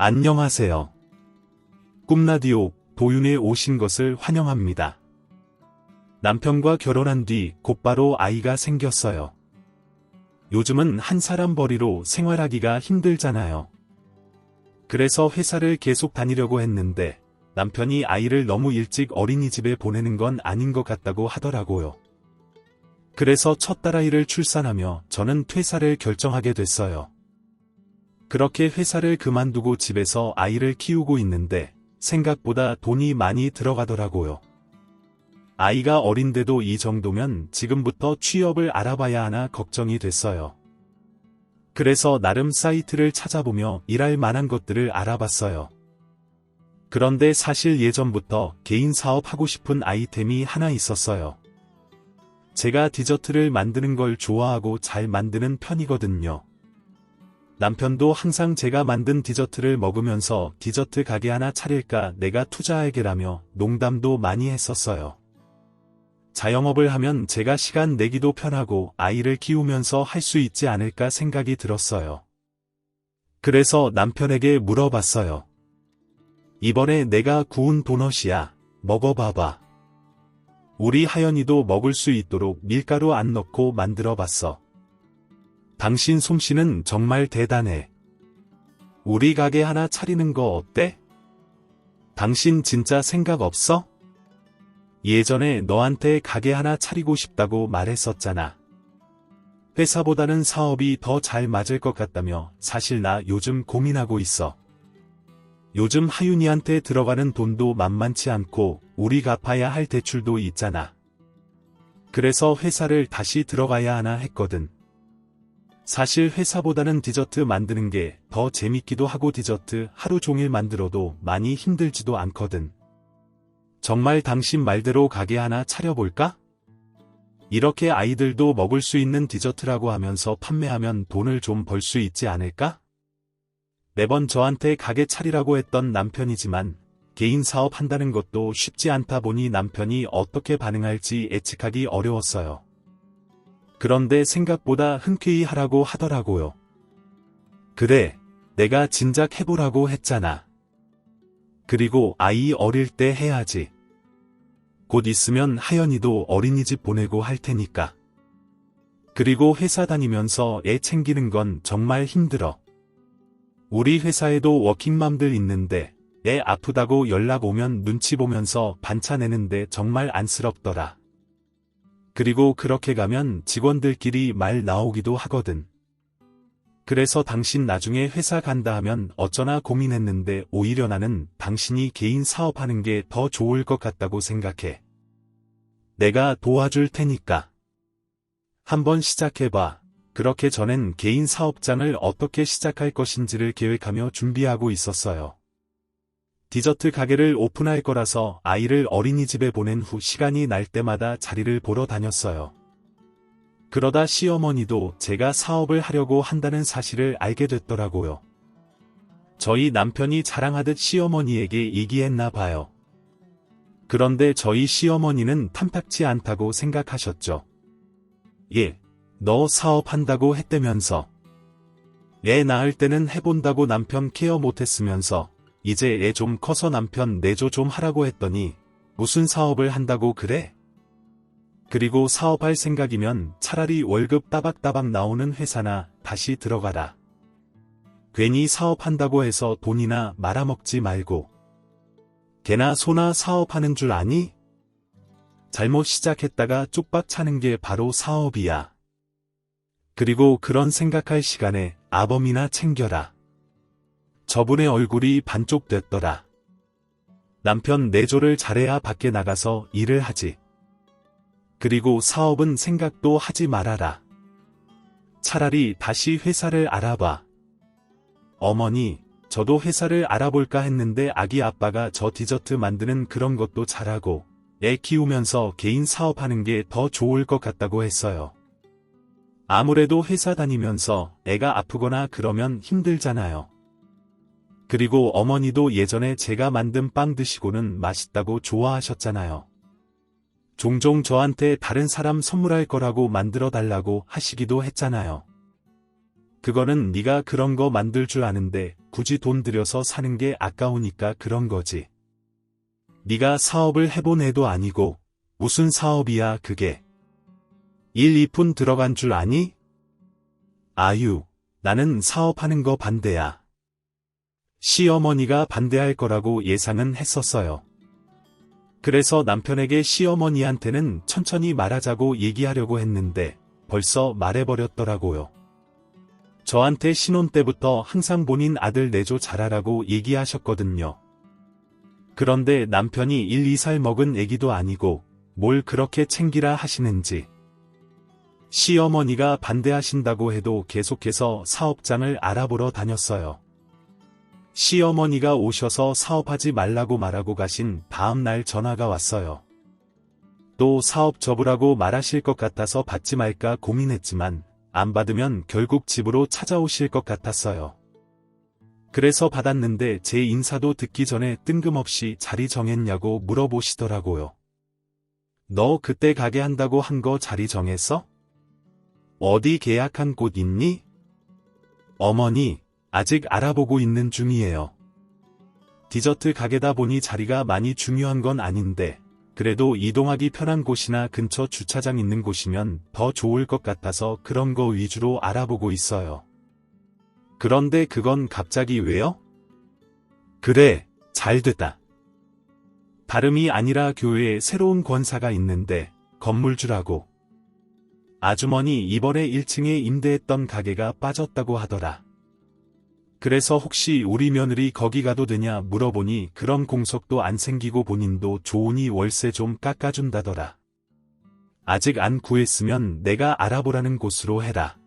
안녕하세요. 꿈라디오 도윤에 오신 것을 환영합니다. 남편과 결혼한 뒤 곧바로 아이가 생겼어요. 요즘은 한 사람 벌이로 생활하기가 힘들잖아요. 그래서 회사를 계속 다니려고 했는데 남편이 아이를 너무 일찍 어린이집에 보내는 건 아닌 것 같다고 하더라고요. 그래서 첫 딸아이를 출산하며 저는 퇴사를 결정하게 됐어요. 그렇게 회사를 그만두고 집에서 아이를 키우고 있는데 생각보다 돈이 많이 들어가더라고요. 아이가 어린데도 이 정도면 지금부터 취업을 알아봐야 하나 걱정이 됐어요. 그래서 나름 사이트를 찾아보며 일할 만한 것들을 알아봤어요. 그런데 사실 예전부터 개인 사업하고 싶은 아이템이 하나 있었어요. 제가 디저트를 만드는 걸 좋아하고 잘 만드는 편이거든요. 남편도 항상 제가 만든 디저트를 먹으면서 디저트 가게 하나 차릴까 내가 투자하게라며 농담도 많이 했었어요. 자영업을 하면 제가 시간 내기도 편하고 아이를 키우면서 할 수 있지 않을까 생각이 들었어요. 그래서 남편에게 물어봤어요. 이번에 내가 구운 도넛이야. 먹어봐봐. 우리 하연이도 먹을 수 있도록 밀가루 안 넣고 만들어봤어. 당신 솜씨는 정말 대단해. 우리 가게 하나 차리는 거 어때? 당신 진짜 생각 없어? 예전에 너한테 가게 하나 차리고 싶다고 말했었잖아. 회사보다는 사업이 더 잘 맞을 것 같다며 사실 나 요즘 고민하고 있어. 요즘 하윤이한테 들어가는 돈도 만만치 않고 우리 갚아야 할 대출도 있잖아. 그래서 회사를 다시 들어가야 하나 했거든. 사실 회사보다는 디저트 만드는 게 더 재밌기도 하고 디저트 하루 종일 만들어도 많이 힘들지도 않거든. 정말 당신 말대로 가게 하나 차려볼까? 이렇게 아이들도 먹을 수 있는 디저트라고 하면서 판매하면 돈을 좀 벌 수 있지 않을까? 매번 저한테 가게 차리라고 했던 남편이지만 개인 사업 한다는 것도 쉽지 않다 보니 남편이 어떻게 반응할지 예측하기 어려웠어요. 그런데 생각보다 흔쾌히 하라고 하더라고요. 그래, 내가 진작 해보라고 했잖아. 그리고 아이 어릴 때 해야지. 곧 있으면 하연이도 어린이집 보내고 할 테니까. 그리고 회사 다니면서 애 챙기는 건 정말 힘들어. 우리 회사에도 워킹맘들 있는데 애 아프다고 연락 오면 눈치 보면서 반차 내는데 정말 안쓰럽더라. 그리고 그렇게 가면 직원들끼리 말 나오기도 하거든. 그래서 당신 나중에 회사 간다 하면 어쩌나 고민했는데 오히려 나는 당신이 개인 사업하는 게 더 좋을 것 같다고 생각해. 내가 도와줄 테니까. 한번 시작해봐. 그렇게 저는 개인 사업장을 어떻게 시작할 것인지를 계획하며 준비하고 있었어요. 디저트 가게를 오픈할 거라서 아이를 어린이집에 보낸 후 시간이 날 때마다 자리를 보러 다녔어요. 그러다 시어머니도 제가 사업을 하려고 한다는 사실을 알게 됐더라고요. 저희 남편이 자랑하듯 시어머니에게 얘기했나 봐요. 그런데 저희 시어머니는 탐탁치 않다고 생각하셨죠. 예, 너 사업한다고 했다면서. 애 낳을 때는 해본다고 남편 케어 못했으면서 이제 애 좀 커서 남편 내조 좀 하라고 했더니 무슨 사업을 한다고 그래? 그리고 사업할 생각이면 차라리 월급 따박따박 나오는 회사나 다시 들어가라. 괜히 사업한다고 해서 돈이나 말아먹지 말고. 개나 소나 사업하는 줄 아니? 잘못 시작했다가 쪽박 차는 게 바로 사업이야. 그리고 그런 생각할 시간에 아범이나 챙겨라. 저분의 얼굴이 반쪽됐더라. 남편 내조를 잘해야 밖에 나가서 일을 하지. 그리고 사업은 생각도 하지 말아라. 차라리 다시 회사를 알아봐. 어머니, 저도 회사를 알아볼까 했는데 아기 아빠가 저 디저트 만드는 그런 것도 잘하고 애 키우면서 개인 사업하는 게 더 좋을 것 같다고 했어요. 아무래도 회사 다니면서 애가 아프거나 그러면 힘들잖아요. 그리고 어머니도 예전에 제가 만든 빵 드시고는 맛있다고 좋아하셨잖아요. 종종 저한테 다른 사람 선물할 거라고 만들어 달라고 하시기도 했잖아요. 그거는 네가 그런 거 만들 줄 아는데 굳이 돈 들여서 사는 게 아까우니까 그런 거지. 네가 사업을 해본 애도 아니고 무슨 사업이야 그게. 1, 2푼 들어간 줄 아니? 아유, 나는 사업하는 거 반대야. 시어머니가 반대할 거라고 예상은 했었어요. 그래서 남편에게 시어머니한테는 천천히 말하자고 얘기하려고 했는데 벌써 말해버렸더라고요. 저한테 신혼 때부터 항상 본인 아들 내조 잘하라고 얘기하셨거든요. 그런데 남편이 1, 2살 먹은 애기도 아니고 뭘 그렇게 챙기라 하시는지. 시어머니가 반대하신다고 해도 계속해서 사업장을 알아보러 다녔어요. 시어머니가 오셔서 사업하지 말라고 말하고 가신 다음 날 전화가 왔어요. 또 사업 접으라고 말하실 것 같아서 받지 말까 고민했지만 안 받으면 결국 집으로 찾아오실 것 같았어요. 그래서 받았는데 제 인사도 듣기 전에 뜬금없이 자리 정했냐고 물어보시더라고요. 너 그때 가게 한다고 한 거 자리 정했어? 어디 계약한 곳 있니? 어머니, 아직 알아보고 있는 중이에요. 디저트 가게다 보니 자리가 많이 중요한 건 아닌데 그래도 이동하기 편한 곳이나 근처 주차장 있는 곳이면 더 좋을 것 같아서 그런 거 위주로 알아보고 있어요. 그런데 그건 갑자기 왜요? 그래, 잘 됐다. 다름이 아니라 교회에 새로운 권사가 있는데 건물주라고. 아주머니 이번에 1층에 임대했던 가게가 빠졌다고 하더라. 그래서 혹시 우리 며느리 거기 가도 되냐 물어보니 그런 공석도 안 생기고 본인도 좋으니 월세 좀 깎아준다더라. 아직 안 구했으면 내가 알아보라는 곳으로 해라.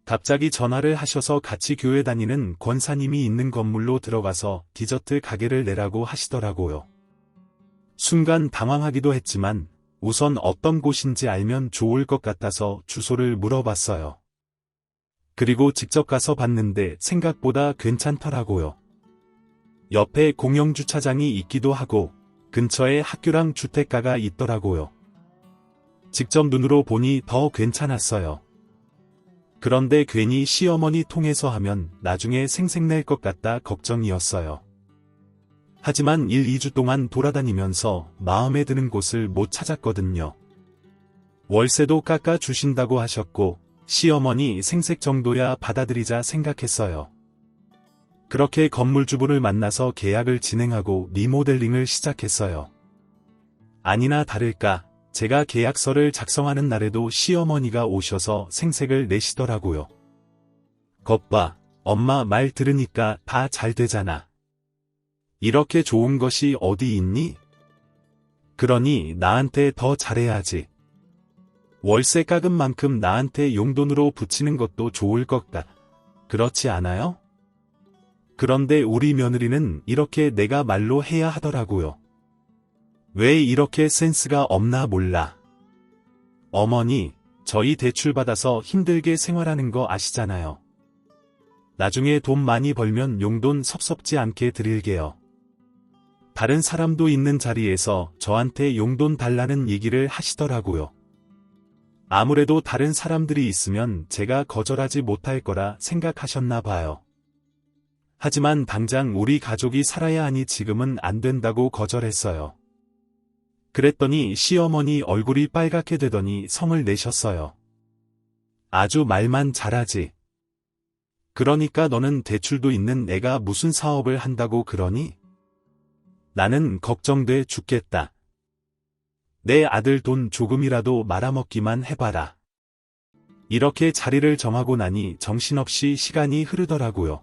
갑자기 전화를 하셔서 같이 교회 다니는 권사님이 있는 건물로 들어가서 디저트 가게를 내라고 하시더라고요. 순간 당황하기도 했지만 우선 어떤 곳인지 알면 좋을 것 같아서 주소를 물어봤어요. 그리고 직접 가서 봤는데 생각보다 괜찮더라고요. 옆에 공영주차장이 있기도 하고 근처에 학교랑 주택가가 있더라고요. 직접 눈으로 보니 더 괜찮았어요. 그런데 괜히 시어머니 통해서 하면 나중에 생색낼 것 같다 걱정이었어요. 하지만 1, 2주 동안 돌아다니면서 마음에 드는 곳을 못 찾았거든요. 월세도 깎아주신다고 하셨고 시어머니 생색 정도야 받아들이자 생각했어요. 그렇게 건물주부를 만나서 계약을 진행하고 리모델링을 시작했어요. 아니나 다를까 제가 계약서를 작성하는 날에도 시어머니가 오셔서 생색을 내시더라고요. 것 봐, 엄마 말 들으니까 다 잘 되잖아. 이렇게 좋은 것이 어디 있니? 그러니 나한테 더 잘해야지. 월세 깎은 만큼 나한테 용돈으로 붙이는 것도 좋을 것 같아. 그렇지 않아요? 그런데 우리 며느리는 이렇게 내가 말로 해야 하더라고요. 왜 이렇게 센스가 없나 몰라. 어머니, 저희 대출 받아서 힘들게 생활하는 거 아시잖아요. 나중에 돈 많이 벌면 용돈 섭섭지 않게 드릴게요. 다른 사람도 있는 자리에서 저한테 용돈 달라는 얘기를 하시더라고요. 아무래도 다른 사람들이 있으면 제가 거절하지 못할 거라 생각하셨나 봐요. 하지만 당장 우리 가족이 살아야 하니 지금은 안 된다고 거절했어요. 그랬더니 시어머니 얼굴이 빨갛게 되더니 성을 내셨어요. 아주 말만 잘하지. 그러니까 너는 대출도 있는 애가 무슨 사업을 한다고 그러니? 나는 걱정돼 죽겠다. 내 아들 돈 조금이라도 말아먹기만 해봐라. 이렇게 자리를 정하고 나니 정신없이 시간이 흐르더라고요.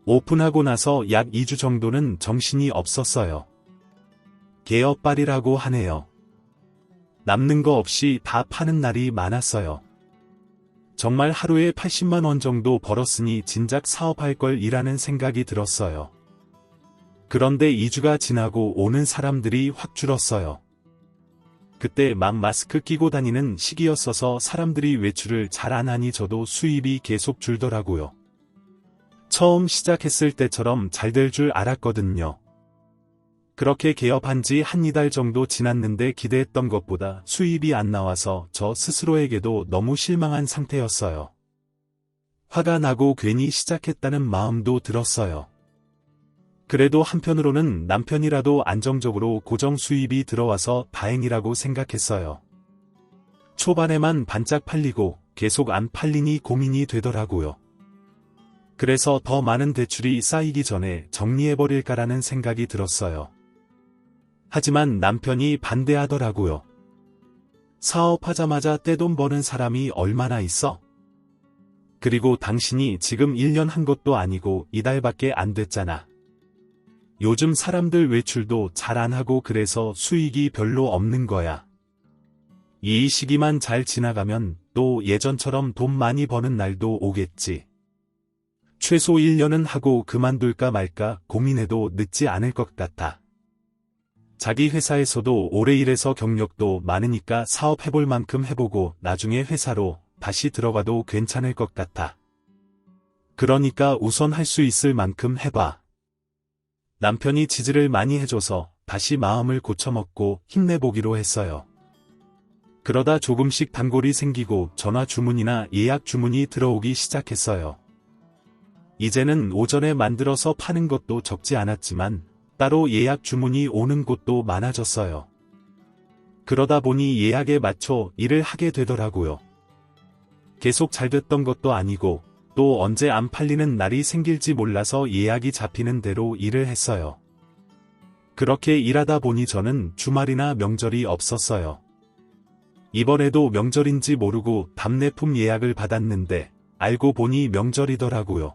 오픈하고 나서 약 2주 정도는 정신이 없었어요. 개업발이라고 하네요. 남는 거 없이 다 파는 날이 많았어요. 정말 하루에 80만 원 정도 벌었으니 진작 사업할 걸 이라는 생각이 들었어요. 그런데 2주가 지나고 오는 사람들이 확 줄었어요. 그때 막 마스크 끼고 다니는 시기였어서 사람들이 외출을 잘 안 하니 저도 수입이 계속 줄더라고요. 처음 시작했을 때처럼 잘 될 줄 알았거든요. 그렇게 개업한 지 한 2달 정도 지났는데 기대했던 것보다 수입이 안 나와서 저 스스로에게도 너무 실망한 상태였어요. 화가 나고 괜히 시작했다는 마음도 들었어요. 그래도 한편으로는 남편이라도 안정적으로 고정 수입이 들어와서 다행이라고 생각했어요. 초반에만 반짝 팔리고 계속 안 팔리니 고민이 되더라고요. 그래서 더 많은 대출이 쌓이기 전에 정리해버릴까라는 생각이 들었어요. 하지만 남편이 반대하더라고요. 사업하자마자 떼돈 버는 사람이 얼마나 있어? 그리고 당신이 지금 1년 한 것도 아니고 이달밖에 안 됐잖아. 요즘 사람들 외출도 잘 안 하고 그래서 수익이 별로 없는 거야. 이 시기만 잘 지나가면 또 예전처럼 돈 많이 버는 날도 오겠지. 최소 1년은 하고 그만둘까 말까 고민해도 늦지 않을 것 같아. 자기 회사에서도 오래 일해서 경력도 많으니까 사업해볼 만큼 해보고 나중에 회사로 다시 들어가도 괜찮을 것 같아. 그러니까 우선 할 수 있을 만큼 해봐. 남편이 지지를 많이 해줘서 다시 마음을 고쳐먹고 힘내보기로 했어요. 그러다 조금씩 단골이 생기고 전화 주문이나 예약 주문이 들어오기 시작했어요. 이제는 오전에 만들어서 파는 것도 적지 않았지만 따로 예약 주문이 오는 곳도 많아졌어요. 그러다 보니 예약에 맞춰 일을 하게 되더라고요. 계속 잘 됐던 것도 아니고 또 언제 안 팔리는 날이 생길지 몰라서 예약이 잡히는 대로 일을 했어요. 그렇게 일하다 보니 저는 주말이나 명절이 없었어요. 이번에도 명절인지 모르고 답례품 예약을 받았는데 알고 보니 명절이더라고요.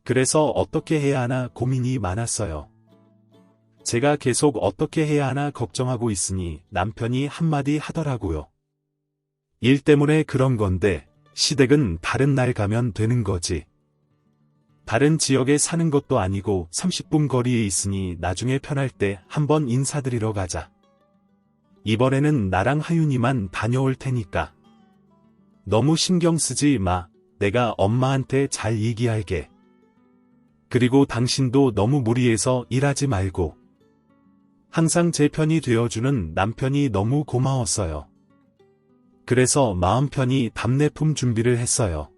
그래서 어떻게 해야 하나 고민이 많았어요. 제가 계속 어떻게 해야 하나 걱정하고 있으니 남편이 한마디 하더라고요. 일 때문에 그런 건데 시댁은 다른 날 가면 되는 거지. 다른 지역에 사는 것도 아니고 30분 거리에 있으니 나중에 편할 때 한번 인사드리러 가자. 이번에는 나랑 하윤이만 다녀올 테니까. 너무 신경 쓰지 마. 내가 엄마한테 잘 얘기할게. 그리고 당신도 너무 무리해서 일하지 말고. 항상 제 편이 되어주는 남편이 너무 고마웠어요. 그래서 마음 편히 답례품 준비를 했어요.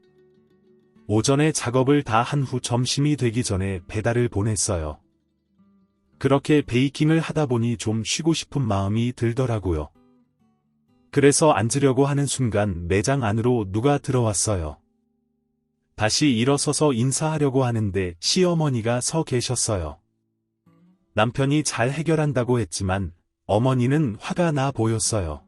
오전에 작업을 다 한 후 점심이 되기 전에 배달을 보냈어요. 그렇게 베이킹을 하다 보니 좀 쉬고 싶은 마음이 들더라고요. 그래서 앉으려고 하는 순간 매장 안으로 누가 들어왔어요. 다시 일어서서 인사하려고 하는데 시어머니가 서 계셨어요. 남편이 잘 해결한다고 했지만 어머니는 화가 나 보였어요.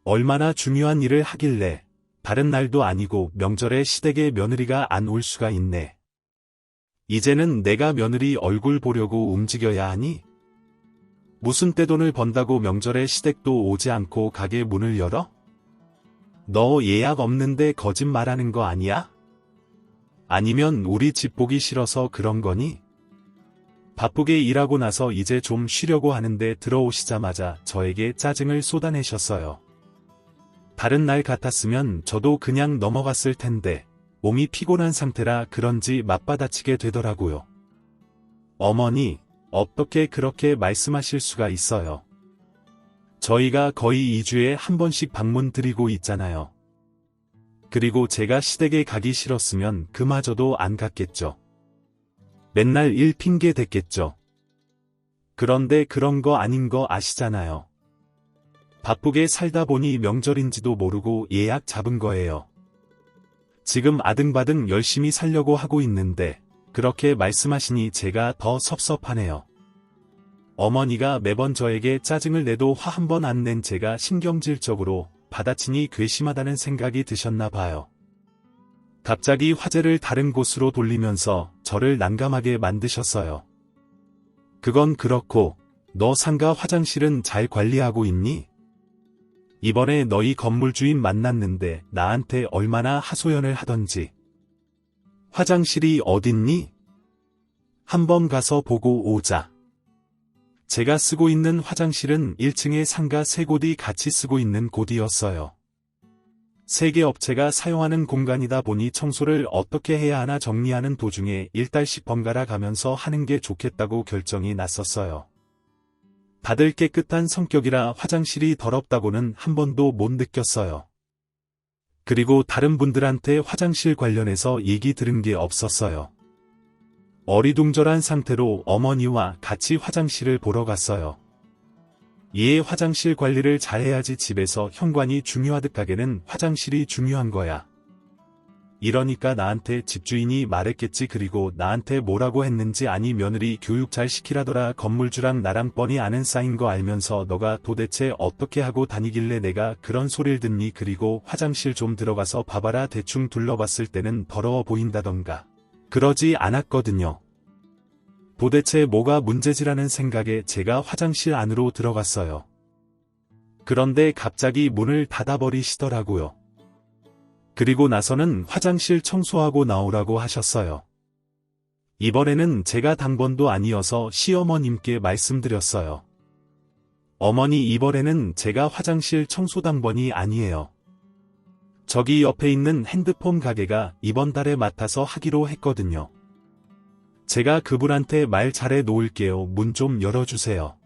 얼마나 중요한 일을 하길래 다른 날도 아니고 명절에 시댁에 며느리가 안 올 수가 있네. 이제는 내가 며느리 얼굴 보려고 움직여야 하니? 무슨 떼돈을 번다고 명절에 시댁도 오지 않고 가게 문을 열어? 너 예약 없는데 거짓말하는 거 아니야? 아니면 우리 집 보기 싫어서 그런 거니? 바쁘게 일하고 나서 이제 좀 쉬려고 하는데 들어오시자마자 저에게 짜증을 쏟아내셨어요. 다른 날 같았으면 저도 그냥 넘어갔을 텐데 몸이 피곤한 상태라 그런지 맞받아치게 되더라고요. 어머니, 어떻게 그렇게 말씀하실 수가 있어요? 저희가 거의 2주에 한 번씩 방문 드리고 있잖아요. 그리고 제가 시댁에 가기 싫었으면 그마저도 안 갔겠죠. 맨날 일 핑계 댔겠죠. 그런데 그런 거 아닌 거 아시잖아요. 바쁘게 살다 보니 명절인지도 모르고 예약 잡은 거예요. 지금 아등바등 열심히 살려고 하고 있는데 그렇게 말씀하시니 제가 더 섭섭하네요. 어머니가 매번 저에게 짜증을 내도 화 한 번 안 낸 제가 신경질적으로 받아치니 괘씸하다는 생각이 드셨나 봐요. 갑자기 화제를 다른 곳으로 돌리면서 저를 난감하게 만드셨어요. 그건 그렇고 너 상가 화장실은 잘 관리하고 있니? 이번에 너희 건물 주인 만났는데 나한테 얼마나 하소연을 하던지. 화장실이 어딨니? 한번 가서 보고 오자. 제가 쓰고 있는 화장실은 1층에 상가 3곳이 같이 쓰고 있는 곳이었어요. 3개 업체가 사용하는 공간이다 보니 청소를 어떻게 해야 하나 정리하는 도중에 일달씩 번갈아 가면서 하는 게 좋겠다고 결정이 났었어요. 다들 깨끗한 성격이라 화장실이 더럽다고는 한 번도 못 느꼈어요. 그리고 다른 분들한테 화장실 관련해서 얘기 들은 게 없었어요. 어리둥절한 상태로 어머니와 같이 화장실을 보러 갔어요. 얘 화장실 관리를 잘해야지. 집에서 현관이 중요하듯 가게는 화장실이 중요한 거야. 이러니까 나한테 집주인이 말했겠지. 그리고 나한테 뭐라고 했는지 아니 며느리 교육 잘 시키라더라. 건물주랑 나랑 뻔히 아는 사이인 거 알면서 너가 도대체 어떻게 하고 다니길래 내가 그런 소리를 듣니. 그리고 화장실 좀 들어가서 봐봐라. 대충 둘러봤을 때는 더러워 보인다던가 그러지 않았거든요. 도대체 뭐가 문제지라는 생각에 제가 화장실 안으로 들어갔어요. 그런데 갑자기 문을 닫아버리시더라고요. 그리고 나서는 화장실 청소하고 나오라고 하셨어요. 이번에는 제가 당번도 아니어서 시어머님께 말씀드렸어요. 어머니, 이번에는 제가 화장실 청소 당번이 아니에요. 저기 옆에 있는 핸드폰 가게가 이번 달에 맡아서 하기로 했거든요. 제가 그분한테 말 잘해 놓을게요. 문 좀 열어주세요.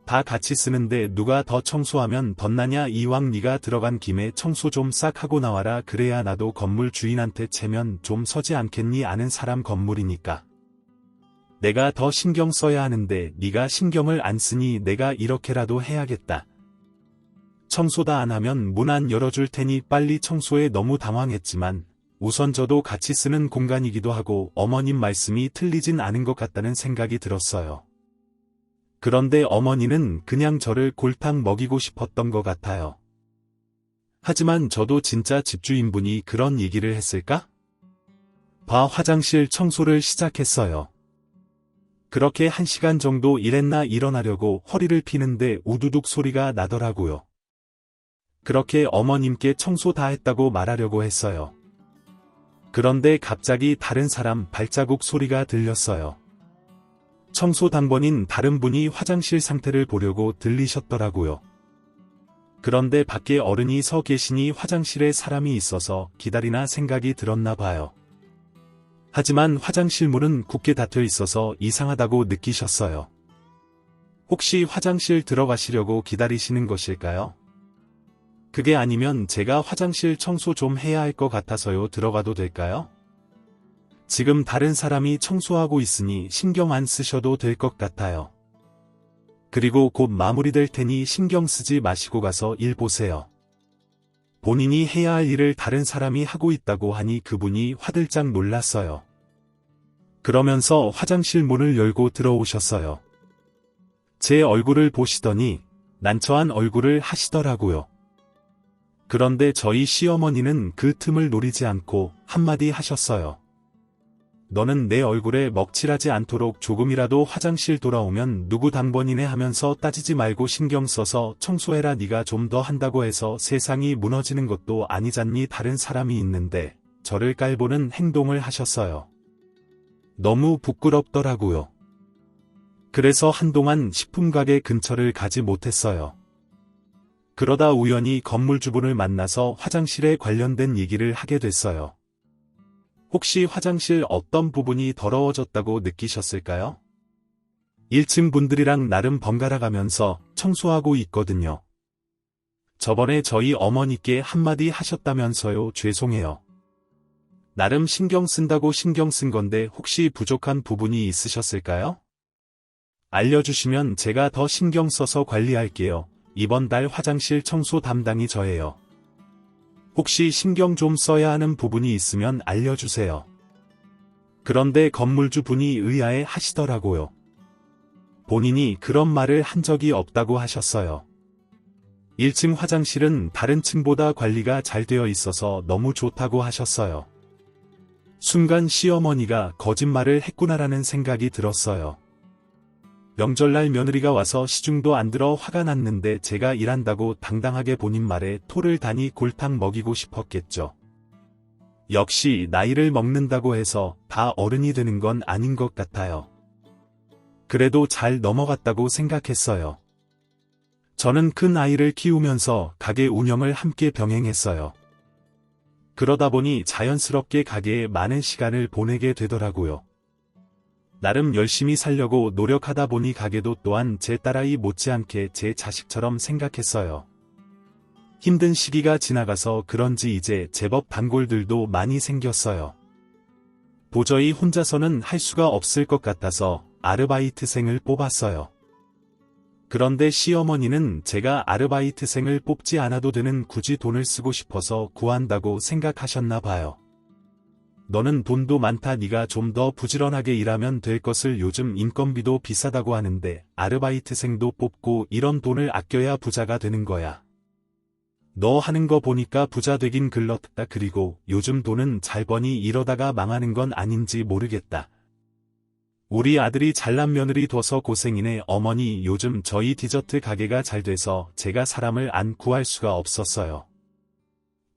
다 같이 쓰는데 누가 더 청소하면 덧나냐. 이왕 네가 들어간 김에 청소 좀 싹 하고 나와라. 그래야 나도 건물 주인한테 채면 좀 서지 않겠니. 아는 사람 건물이니까. 내가 더 신경 써야 하는데 네가 신경을 안 쓰니 내가 이렇게라도 해야겠다. 청소 다 안 하면 문 안 열어줄 테니 빨리 청소해. 너무 당황했지만 우선 저도 같이 쓰는 공간이기도 하고 어머님 말씀이 틀리진 않은 것 같다는 생각이 들었어요. 그런데 어머니는 그냥 저를 골탕 먹이고 싶었던 것 같아요. 하지만 저도 진짜 집주인분이 그런 얘기를 했을까? 화장실 청소를 시작했어요. 그렇게 1시간 정도 일했나. 일어나려고 허리를 피는데 우두둑 소리가 나더라고요. 그렇게 어머님께 청소 다 했다고 말하려고 했어요. 그런데 갑자기 다른 사람 발자국 소리가 들렸어요. 청소 당번인 다른 분이 화장실 상태를 보려고 들리셨더라고요. 그런데 밖에 어른이 서 계시니 화장실에 사람이 있어서 기다리나 생각이 들었나 봐요. 하지만 화장실 문은 굳게 닫혀 있어서 이상하다고 느끼셨어요. 혹시 화장실 들어가시려고 기다리시는 것일까요? 그게 아니면 제가 화장실 청소 좀 해야 할 것 같아서요. 들어가도 될까요? 지금 다른 사람이 청소하고 있으니 신경 안 쓰셔도 될 것 같아요. 그리고 곧 마무리될 테니 신경 쓰지 마시고 가서 일 보세요. 본인이 해야 할 일을 다른 사람이 하고 있다고 하니 그분이 화들짝 놀랐어요. 그러면서 화장실 문을 열고 들어오셨어요. 제 얼굴을 보시더니 난처한 얼굴을 하시더라고요. 그런데 저희 시어머니는 그 틈을 노리지 않고 한마디 하셨어요. 너는 내 얼굴에 먹칠하지 않도록 조금이라도 화장실 돌아오면 누구 당번이네 하면서 따지지 말고 신경 써서 청소해라. 네가 좀 더 한다고 해서 세상이 무너지는 것도 아니잖니. 다른 사람이 있는데 저를 깔보는 행동을 하셨어요. 너무 부끄럽더라고요. 그래서 한동안 식품가게 근처를 가지 못했어요. 그러다 우연히 건물주분을 만나서 화장실에 관련된 얘기를 하게 됐어요. 혹시 화장실 어떤 부분이 더러워졌다고 느끼셨을까요? 1층 분들이랑 나름 번갈아 가면서 청소하고 있거든요. 저번에 저희 어머니께 한마디 하셨다면서요. 죄송해요. 나름 신경 쓴다고 신경 쓴 건데 혹시 부족한 부분이 있으셨을까요? 알려주시면 제가 더 신경 써서 관리할게요. 이번 달 화장실 청소 담당이 저예요. 혹시 신경 좀 써야 하는 부분이 있으면 알려주세요. 그런데 건물주 분이 의아해 하시더라고요. 본인이 그런 말을 한 적이 없다고 하셨어요. 1층 화장실은 다른 층보다 관리가 잘 되어 있어서 너무 좋다고 하셨어요. 순간 시어머니가 거짓말을 했구나라는 생각이 들었어요. 명절날 며느리가 와서 시중도 안 들어 화가 났는데 제가 일한다고 당당하게 본인 말에 토를 다니 골탕 먹이고 싶었겠죠. 역시 나이를 먹는다고 해서 다 어른이 되는 건 아닌 것 같아요. 그래도 잘 넘어갔다고 생각했어요. 저는 큰 아이를 키우면서 가게 운영을 함께 병행했어요. 그러다 보니 자연스럽게 가게에 많은 시간을 보내게 되더라고요. 나름 열심히 살려고 노력하다 보니 가게도 또한 제 딸아이 못지않게 제 자식처럼 생각했어요. 힘든 시기가 지나가서 그런지 이제 제법 단골들도 많이 생겼어요. 도저히 혼자서는 할 수가 없을 것 같아서 아르바이트생을 뽑았어요. 그런데 시어머니는 제가 아르바이트생을 뽑지 않아도 되는 굳이 돈을 쓰고 싶어서 구한다고 생각하셨나 봐요. 너는 돈도 많다, 네가 좀 더 부지런하게 일하면 될 것을, 요즘 인건비도 비싸다고 하는데 아르바이트생도 뽑고 이런 돈을 아껴야 부자가 되는 거야. 너 하는 거 보니까 부자 되긴 글렀다. 그리고 요즘 돈은 잘 버니 이러다가 망하는 건 아닌지 모르겠다. 우리 아들이 잘난 며느리 둬서 고생이네. 어머니, 요즘 저희 디저트 가게가 잘 돼서 제가 사람을 안 구할 수가 없었어요.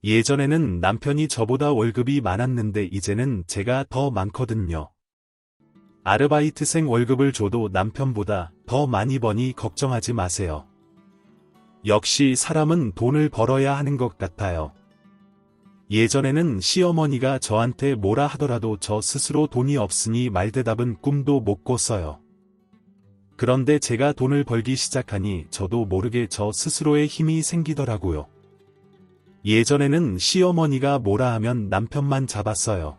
예전에는 남편이 저보다 월급이 많았는데 이제는 제가 더 많거든요. 아르바이트생 월급을 줘도 남편보다 더 많이 버니 걱정하지 마세요. 역시 사람은 돈을 벌어야 하는 것 같아요. 예전에는 시어머니가 저한테 뭐라 하더라도 저 스스로 돈이 없으니 말대답은 꿈도 못 꿨어요. 그런데 제가 돈을 벌기 시작하니 저도 모르게 저 스스로의 힘이 생기더라고요. 예전에는 시어머니가 뭐라 하면 남편만 잡았어요.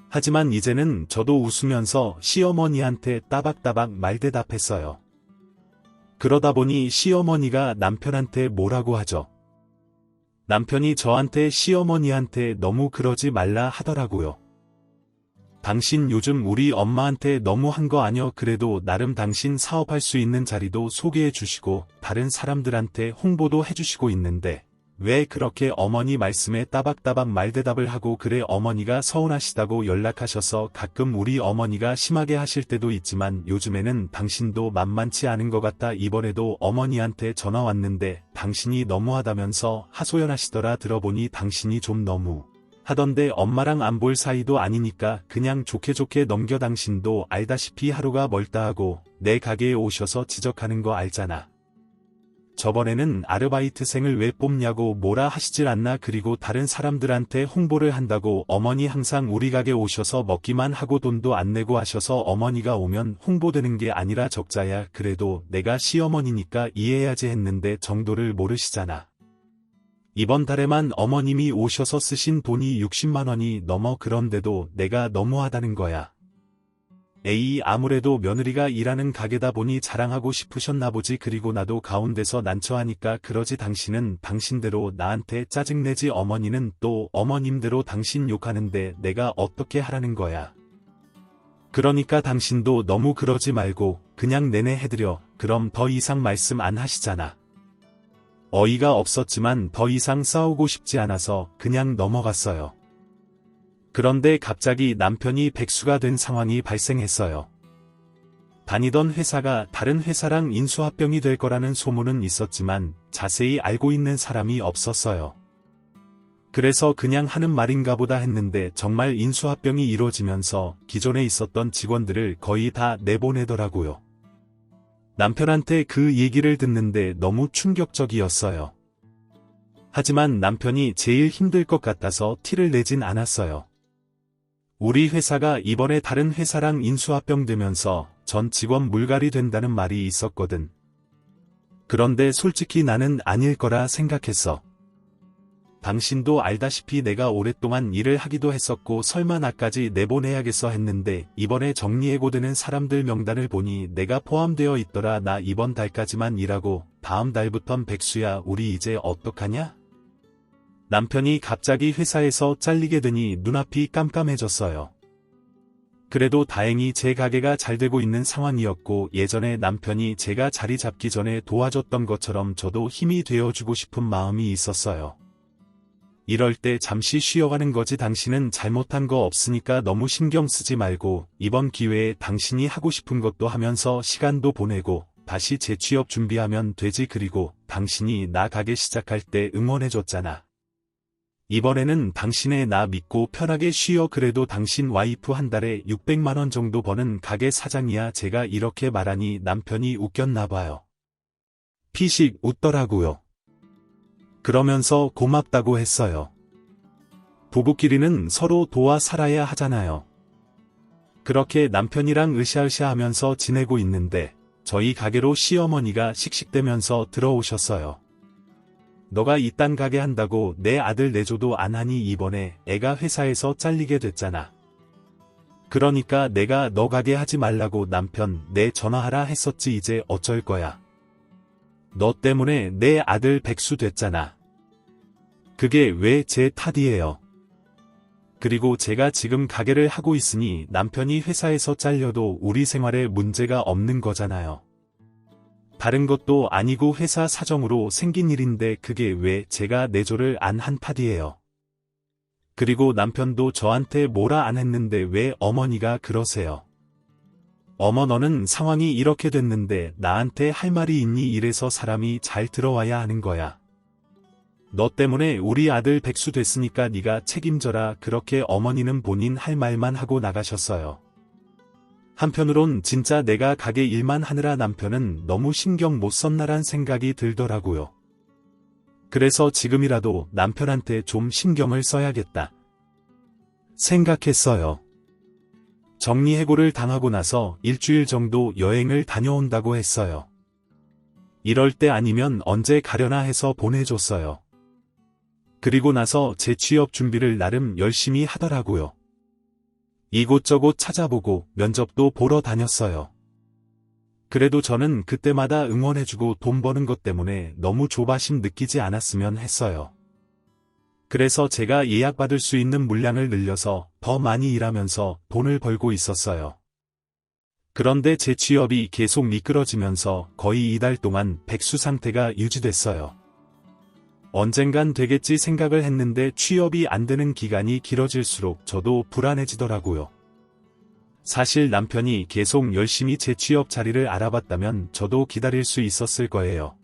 하지만 이제는 저도 웃으면서 시어머니한테 따박따박 말대답했어요. 그러다 보니 시어머니가 남편한테 뭐라고 하죠. 남편이 저한테 시어머니한테 너무 그러지 말라 하더라고요. 당신 요즘 우리 엄마한테 너무 한 거 아뇨? 그래도 나름 당신 사업할 수 있는 자리도 소개해 주시고 다른 사람들한테 홍보도 해주시고 있는데 왜 그렇게 어머니 말씀에 따박따박 말대답을 하고 그래? 어머니가 서운하시다고 연락하셔서 가끔 우리 어머니가 심하게 하실 때도 있지만 요즘에는 당신도 만만치 않은 것 같다. 이번에도 어머니한테 전화 왔는데 당신이 너무하다면서 하소연하시더라. 들어보니 당신이 좀 너무 하던데 엄마랑 안 볼 사이도 아니니까 그냥 좋게 좋게 넘겨. 당신도 알다시피 하루가 멀다 하고 내 가게에 오셔서 지적하는 거 알잖아. 저번에는 아르바이트생을 왜 뽑냐고 뭐라 하시질 않나. 그리고 다른 사람들한테 홍보를 한다고 어머니 항상 우리 가게 오셔서 먹기만 하고 돈도 안 내고 하셔서 어머니가 오면 홍보되는 게 아니라 적자야. 그래도 내가 시어머니니까 이해해야지 했는데 정도를 모르시잖아. 이번 달에만 어머님이 오셔서 쓰신 돈이 60만 원이 넘어. 그런데도 내가 너무하다는 거야. 에이, 아무래도 며느리가 일하는 가게다 보니 자랑하고 싶으셨나 보지. 그리고 나도 가운데서 난처하니까 그러지. 당신은 당신대로 나한테 짜증내지. 어머니는 또 어머님대로 당신 욕하는데 내가 어떻게 하라는 거야. 그러니까 당신도 너무 그러지 말고 그냥 내내 해드려. 그럼 더 이상 말씀 안 하시잖아. 어이가 없었지만 더 이상 싸우고 싶지 않아서 그냥 넘어갔어요. 그런데 갑자기 남편이 백수가 된 상황이 발생했어요. 다니던 회사가 다른 회사랑 인수합병이 될 거라는 소문은 있었지만 자세히 알고 있는 사람이 없었어요. 그래서 그냥 하는 말인가 보다 했는데 정말 인수합병이 이루어지면서 기존에 있었던 직원들을 거의 다 내보내더라고요. 남편한테 그 얘기를 듣는데 너무 충격적이었어요. 하지만 남편이 제일 힘들 것 같아서 티를 내진 않았어요. 우리 회사가 이번에 다른 회사랑 인수합병되면서 전 직원 물갈이 된다는 말이 있었거든. 그런데 솔직히 나는 아닐 거라 생각했어. 당신도 알다시피 내가 오랫동안 일을 하기도 했었고 설마 나까지 내보내야겠어 했는데 이번에 정리해고되는 사람들 명단을 보니 내가 포함되어 있더라. 나 이번 달까지만 일하고 다음 달부턴 백수야. 우리 이제 어떡하냐? 남편이 갑자기 회사에서 잘리게 되니 눈앞이 깜깜해졌어요. 그래도 다행히 제 가게가 잘 되고 있는 상황이었고 예전에 남편이 제가 자리 잡기 전에 도와줬던 것처럼 저도 힘이 되어주고 싶은 마음이 있었어요. 이럴 때 잠시 쉬어가는 거지. 당신은 잘못한 거 없으니까 너무 신경 쓰지 말고 이번 기회에 당신이 하고 싶은 것도 하면서 시간도 보내고 다시 재취업 준비하면 되지. 그리고 당신이 나 가게 시작할 때 응원해줬잖아. 이번에는 당신의 나 믿고 편하게 쉬어. 그래도 당신 와이프 한 달에 600만 원 정도 버는 가게 사장이야. 제가 이렇게 말하니 남편이 웃겼나 봐요. 피식 웃더라고요. 그러면서 고맙다고 했어요. 부부끼리는 서로 도와 살아야 하잖아요. 그렇게 남편이랑 으쌰으쌰 하면서 지내고 있는데 저희 가게로 시어머니가 씩씩대면서 들어오셨어요. 너가 이딴 가게 한다고 내 아들 내줘도 안 하니 이번에 애가 회사에서 잘리게 됐잖아. 그러니까 내가 너 가게 하지 말라고 남편 내 전화하라 했었지 이제 어쩔 거야. 너 때문에 내 아들 백수 됐잖아. 그게 왜 제 탓이에요. 그리고 제가 지금 가게를 하고 있으니 남편이 회사에서 잘려도 우리 생활에 문제가 없는 거잖아요. 다른 것도 아니고 회사 사정으로 생긴 일인데 그게 왜 제가 내조를 안 한 탓이에요. 그리고 남편도 저한테 뭐라 안 했는데 왜 어머니가 그러세요. 어머 너는 상황이 이렇게 됐는데 나한테 할 말이 있니 이래서 사람이 잘 들어와야 하는 거야. 너 때문에 우리 아들 백수 됐으니까 네가 책임져라 그렇게 어머니는 본인 할 말만 하고 나가셨어요. 한편으론 진짜 내가 가게 일만 하느라 남편은 너무 신경 못 썼나란 생각이 들더라고요. 그래서 지금이라도 남편한테 좀 신경을 써야겠다 생각했어요. 정리해고를 당하고 나서 일주일 정도 여행을 다녀온다고 했어요. 이럴 때 아니면 언제 가려나 해서 보내줬어요. 그리고 나서 재취업 준비를 나름 열심히 하더라고요. 이곳저곳 찾아보고 면접도 보러 다녔어요. 그래도 저는 그때마다 응원해주고 돈 버는 것 때문에 너무 조바심 느끼지 않았으면 했어요. 그래서 제가 예약받을 수 있는 물량을 늘려서 더 많이 일하면서 돈을 벌고 있었어요. 그런데 제 취업이 계속 미끄러지면서 거의 2달 동안 백수 상태가 유지됐어요. 언젠간 되겠지 생각을 했는데 취업이 안 되는 기간이 길어질수록 저도 불안해지더라고요. 사실 남편이 계속 열심히 재취업 자리를 알아봤다면 저도 기다릴 수 있었을 거예요.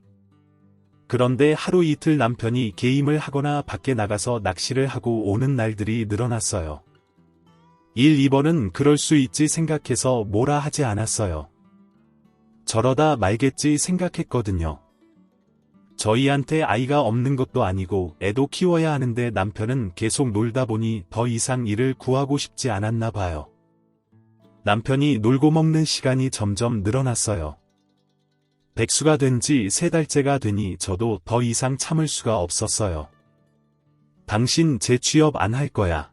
그런데 하루 이틀 남편이 게임을 하거나 밖에 나가서 낚시를 하고 오는 날들이 늘어났어요. 1, 2번은 그럴 수 있지 생각해서 뭐라 하지 않았어요. 저러다 말겠지 생각했거든요. 저희한테 아이가 없는 것도 아니고 애도 키워야 하는데 남편은 계속 놀다 보니 더 이상 일을 구하고 싶지 않았나 봐요. 남편이 놀고 먹는 시간이 점점 늘어났어요. 백수가 된 지 3달째가 되니 저도 더 이상 참을 수가 없었어요. 당신 재취업 안 할 거야.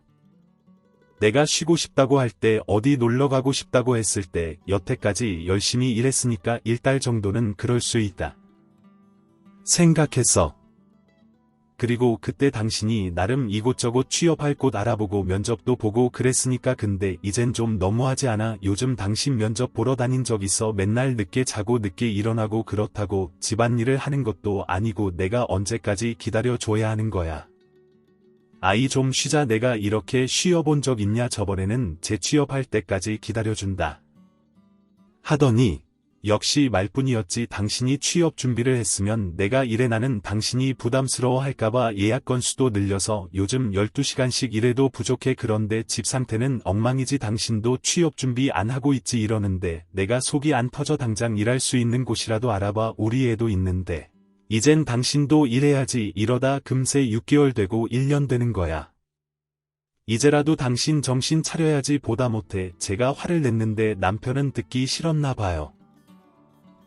내가 쉬고 싶다고 할 때 어디 놀러 가고 싶다고 했을 때 여태까지 열심히 일했으니까 1달 정도는 그럴 수 있다 생각했어. 그리고 그때 당신이 나름 이곳저곳 취업할 곳 알아보고 면접도 보고 그랬으니까 근데 이젠 좀 너무하지 않아? 요즘 당신 면접 보러 다닌 적 있어? 맨날 늦게 자고 늦게 일어나고 그렇다고 집안일을 하는 것도 아니고 내가 언제까지 기다려줘야 하는 거야. 아이 좀 쉬자. 내가 이렇게 쉬어본 적 있냐? 저번에는 재취업할 때까지 기다려준다 하더니 역시 말뿐이었지. 당신이 취업 준비를 했으면 내가 일해. 나는 당신이 부담스러워 할까봐 예약 건수도 늘려서 요즘 12시간씩 일해도 부족해. 그런데 집 상태는 엉망이지. 당신도 취업 준비 안 하고 있지 이러는데 내가 속이 안 터져. 당장 일할 수 있는 곳이라도 알아봐. 우리 애도 있는데 이젠 당신도 일해야지. 이러다 금세 6개월 되고 1년 되는 거야. 이제라도 당신 정신 차려야지. 보다 못해 제가 화를 냈는데 남편은 듣기 싫었나 봐요.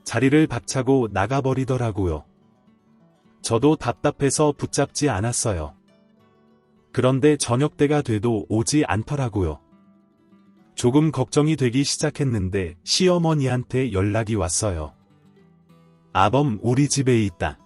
자리를 박차고 나가버리더라고요. 저도 답답해서 붙잡지 않았어요. 그런데 저녁 때가 돼도 오지 않더라고요. 조금 걱정이 되기 시작했는데 시어머니한테 연락이 왔어요. 아범 우리 집에 있다.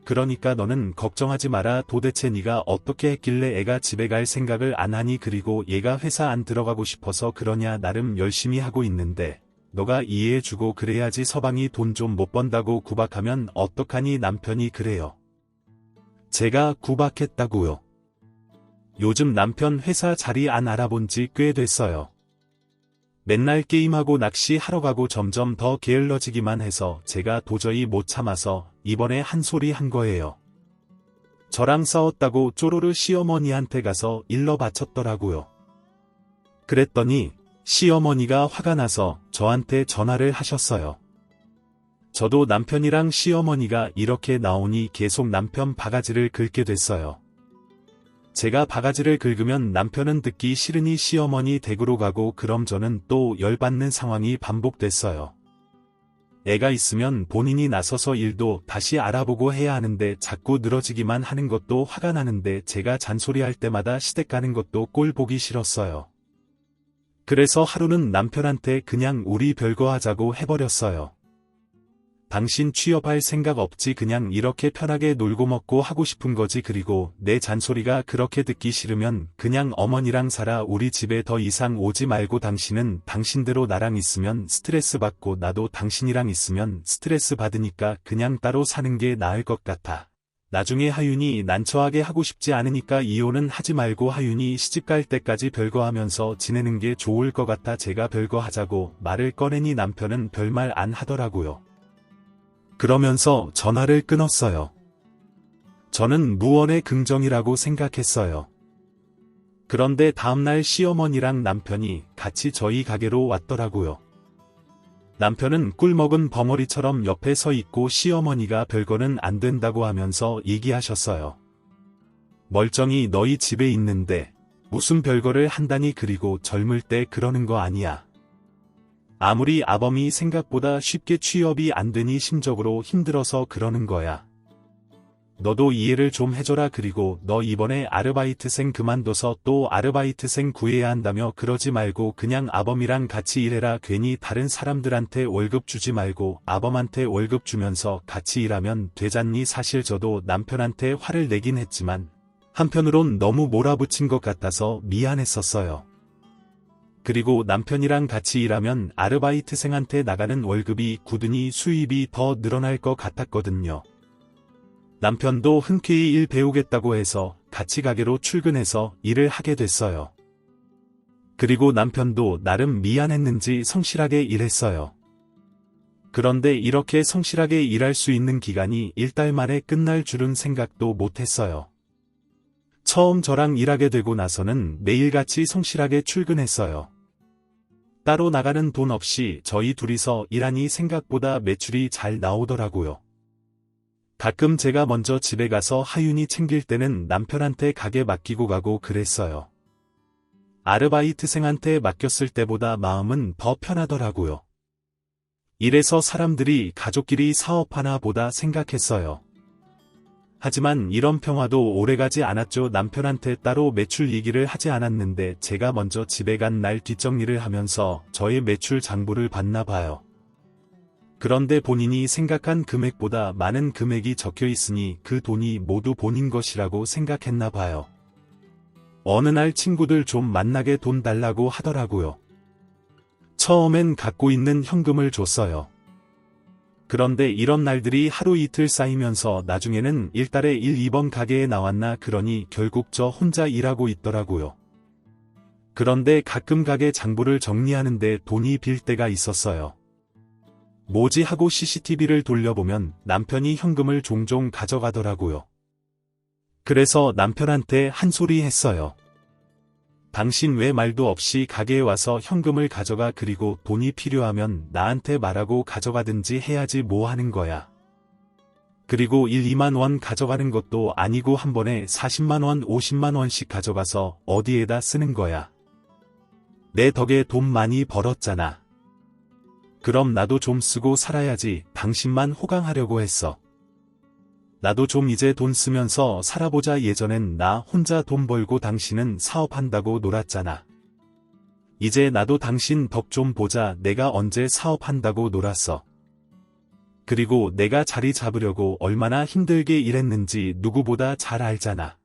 그러니까 너는 걱정하지 마라. 도대체 네가 어떻게 했길래 애가 집에 갈 생각을 안 하니? 그리고 얘가 회사 안 들어가고 싶어서 그러냐? 나름 열심히 하고 있는데 너가 이해해주고 그래야지. 서방이 돈 좀 못 번다고 구박하면 어떡하니? 남편이 그래요. 제가 구박했다고요? 요즘 남편 회사 자리 안 알아본 지 꽤 됐어요. 맨날 게임하고 낚시하러 가고 점점 더 게을러지기만 해서 제가 도저히 못 참아서 이번에 한 소리 한 거예요. 저랑 싸웠다고 쪼로르 시어머니한테 가서 일러 바쳤더라고요. 그랬더니 시어머니가 화가 나서 저한테 전화를 하셨어요. 저도 남편이랑 시어머니가 이렇게 나오니 계속 남편 바가지를 긁게 됐어요. 제가 바가지를 긁으면 남편은 듣기 싫으니 시어머니 댁으로 가고 그럼 저는 또 열받는 상황이 반복됐어요. 애가 있으면 본인이 나서서 일도 다시 알아보고 해야 하는데 자꾸 늘어지기만 하는 것도 화가 나는데 제가 잔소리할 때마다 시댁 가는 것도 꼴 보기 싫었어요. 그래서 하루는 남편한테 그냥 우리 별거 하자고 해버렸어요. 당신 취업할 생각 없지 그냥 이렇게 편하게 놀고 먹고 하고 싶은 거지 그리고 내 잔소리가 그렇게 듣기 싫으면 그냥 어머니랑 살아 우리 집에 더 이상 오지 말고 당신은 당신대로 나랑 있으면 스트레스 받고 나도 당신이랑 있으면 스트레스 받으니까 그냥 따로 사는 게 나을 것 같아. 나중에 하윤이 난처하게 하고 싶지 않으니까 이혼은 하지 말고 하윤이 시집갈 때까지 별거 하면서 지내는 게 좋을 것 같아 제가 별거 하자고 말을 꺼내니 남편은 별말 안 하더라고요. 그러면서 전화를 끊었어요. 저는 무언의 긍정이라고 생각했어요. 그런데 다음날 시어머니랑 남편이 같이 저희 가게로 왔더라고요. 남편은 꿀먹은 벙어리처럼 옆에 서 있고 시어머니가 별거는 안 된다고 하면서 얘기하셨어요. 멀쩡히 너희 집에 있는데 무슨 별거를 한다니 그리고 젊을 때 그러는 거 아니야. 아무리 아범이 생각보다 쉽게 취업이 안 되니 심적으로 힘들어서 그러는 거야. 너도 이해를 좀 해줘라 그리고 너 이번에 아르바이트생 그만둬서 또 아르바이트생 구해야 한다며 그러지 말고 그냥 아범이랑 같이 일해라 괜히 다른 사람들한테 월급 주지 말고 아범한테 월급 주면서 같이 일하면 되잖니 사실 저도 남편한테 화를 내긴 했지만 한편으론 너무 몰아붙인 것 같아서 미안했었어요. 그리고 남편이랑 같이 일하면 아르바이트생한테 나가는 월급이 굳으니 수입이 더 늘어날 것 같았거든요. 남편도 흔쾌히 일 배우겠다고 해서 같이 가게로 출근해서 일을 하게 됐어요. 그리고 남편도 나름 미안했는지 성실하게 일했어요. 그런데 이렇게 성실하게 일할 수 있는 기간이 1달 만에 끝날 줄은 생각도 못했어요. 처음 저랑 일하게 되고 나서는 매일같이 성실하게 출근했어요. 따로 나가는 돈 없이 저희 둘이서 일하니 생각보다 매출이 잘 나오더라고요. 가끔 제가 먼저 집에 가서 하윤이 챙길 때는 남편한테 가게 맡기고 가고 그랬어요. 아르바이트생한테 맡겼을 때보다 마음은 더 편하더라고요. 이래서 사람들이 가족끼리 사업하나 보다 생각했어요. 하지만 이런 평화도 오래가지 않았죠. 남편한테 따로 매출 얘기를 하지 않았는데 제가 먼저 집에 간 날 뒷정리를 하면서 저의 매출 장부를 봤나 봐요. 그런데 본인이 생각한 금액보다 많은 금액이 적혀 있으니 그 돈이 모두 본인 것이라고 생각했나 봐요. 어느 날 친구들 좀 만나게 돈 달라고 하더라고요. 처음엔 갖고 있는 현금을 줬어요. 그런데 이런 날들이 하루 이틀 쌓이면서 나중에는 1달에 1-2번 가게에 나왔나 그러니 결국 저 혼자 일하고 있더라고요. 그런데 가끔 가게 장부를 정리하는데 돈이 빌 때가 있었어요. 뭐지 하고 CCTV를 돌려보면 남편이 현금을 종종 가져가더라고요. 그래서 남편한테 한 소리 했어요. 당신 왜 말도 없이 가게에 와서 현금을 가져가 그리고 돈이 필요하면 나한테 말하고 가져가든지 해야지 뭐 하는 거야. 그리고 1-2만 원 가져가는 것도 아니고 한 번에 40만 원 50만 원씩 가져가서 어디에다 쓰는 거야. 내 덕에 돈 많이 벌었잖아. 그럼 나도 좀 쓰고 살아야지 당신만 호강하려고 했어. 나도 좀 이제 돈 쓰면서 살아보자 예전엔 나 혼자 돈 벌고 당신은 사업한다고 놀았잖아. 이제 나도 당신 덕 좀 보자 내가 언제 사업한다고 놀았어. 그리고 내가 자리 잡으려고 얼마나 힘들게 일했는지 누구보다 잘 알잖아.